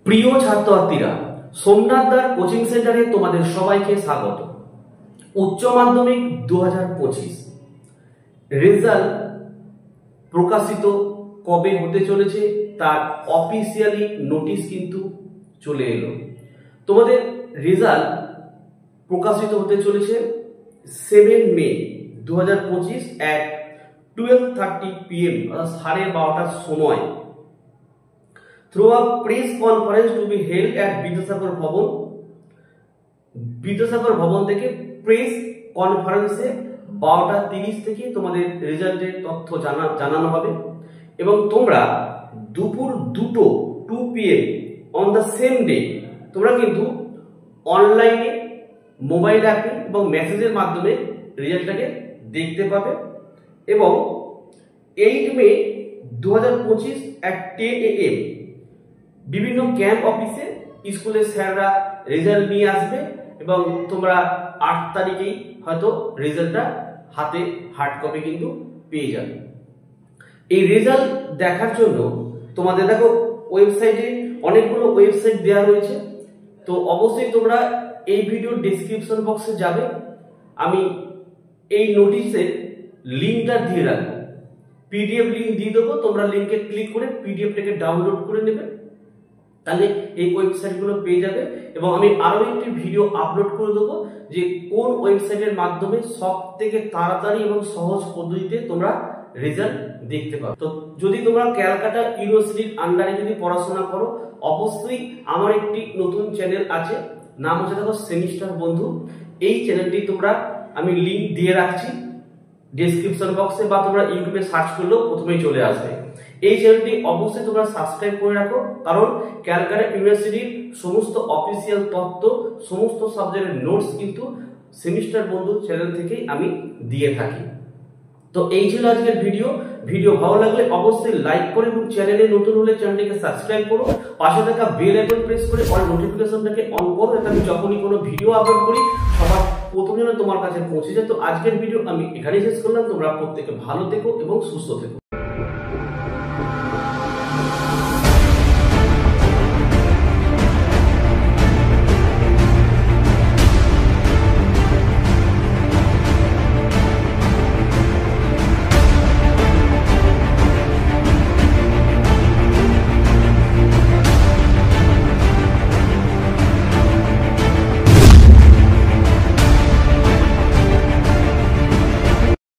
প্রিয় ছাত্রছাত্রীরা, সোমনাথ দার কোচিং সেন্টারে তোমাদের সবাইকে স্বাগত। উচ্চ মাধ্যমিক 2025 রেজাল্ট প্রকাশিত কবে হতে চলেছে তার অফিসিয়ালি নোটিশ কিন্তু চলে এলো। তোমাদের রেজাল্ট প্রকাশিত হতে চলেছে 7 মে 2025 at 12:30 PM, 12:30 সময়, through a press conference to be held at Vidyasagar ভবন। বিদ্যাসাগর ভবন থেকে প্রেস কনফারেন্সে 12:30 থেকে তোমাদের রেজাল্টের তথ্য জানানো হবে এবং তোমরা দুপুর 2 PM on the same day তোমরা কিন্তু অনলাইনে, মোবাইল অ্যাপে এবং মেসেজের মাধ্যমে রেজাল্টটাকে দেখতে পাবে এবং 8 মে 2025 at 10 AM বিভিন্ন ক্যাম্প অফিসে স্কুলের স্যাররা রেজাল্ট নিয়ে আসবে এবং তোমরা 8 তারিখেই হয়তো রেজাল্টটা হাতে হার্ড কপি কিন্তু পেয়ে যাবে। এই রেজাল্ট দেখার জন্য তোমাদের দেখো ওয়েবসাইটে অনেকগুলো ওয়েবসাইট দেওয়া রয়েছে, তো অবশ্যই তোমরা এই ভিডিওর ডেসক্রিপশন বক্সে যাবে, আমি এই নোটিশের লিঙ্কটা দিয়ে রাখবো, পিডিএফ লিঙ্ক দিয়ে দেবো, তোমরা লিঙ্কে ক্লিক করে পিডিএফটাকে ডাউনলোড করে নেবে, তাহলে এই ওয়েবসাইটগুলো পেয়ে যাবে। এবং আমি আরো একটি ভিডিও আপলোড করে দেবো যে কোন ওয়েবসাইটের মাধ্যমে সব থেকে তাড়াতাড়ি এবং সহজ পদ্ধতিতে তোমরা রেজাল্ট দেখতে পাবে। তো যদি তোমরা ক্যালকাটা ইউনিভার্সিটির আন্ডারে যদি পড়াশোনা করো, অবশ্যই আমার একটি নতুন চ্যানেল আছে, নাম হচ্ছে দেখো সেমিস্টার বন্ধু। এই চ্যানেলটি তোমরা আমি লিঙ্ক দিয়ে রাখছি ডেসক্রিপশন বক্সে, বা তোমরা ইউটিউবে সার্চ করলেও প্রথমেই চলে আসবে। এই চ্যানেলটি অবশ্যই তোমরা সাবস্ক্রাইব করে রাখো, কারণ ক্যালকাটা ইউনিভার্সিটির সমস্ত অফিসিয়াল তথ্য, সমস্ত সাবজেক্টের নোটস কিন্তু সেমিস্টার বন্ধু চ্যানেল থেকেই আমি দিয়ে থাকি। তো এই ছিল আজকের ভিডিও ভালো লাগলে অবশ্যই লাইক করো এবং চ্যানেলে নতুন হলে চ্যানেলটিকে সাবস্ক্রাইব করো, পাশে থাকা বেল আইকন প্রেস করে অল নোটিফিকেশনটাকে অন করো, যাতে আমি যখনই কোনো ভিডিও আপলোড করি সবার প্রথমে যেন তোমার কাছে পৌঁছে যায়। তো আজকের ভিডিও আমি এখানেই শেষ করলাম। তোমরা প্রত্যেকে ভালো থেকো এবং সুস্থ থেকো।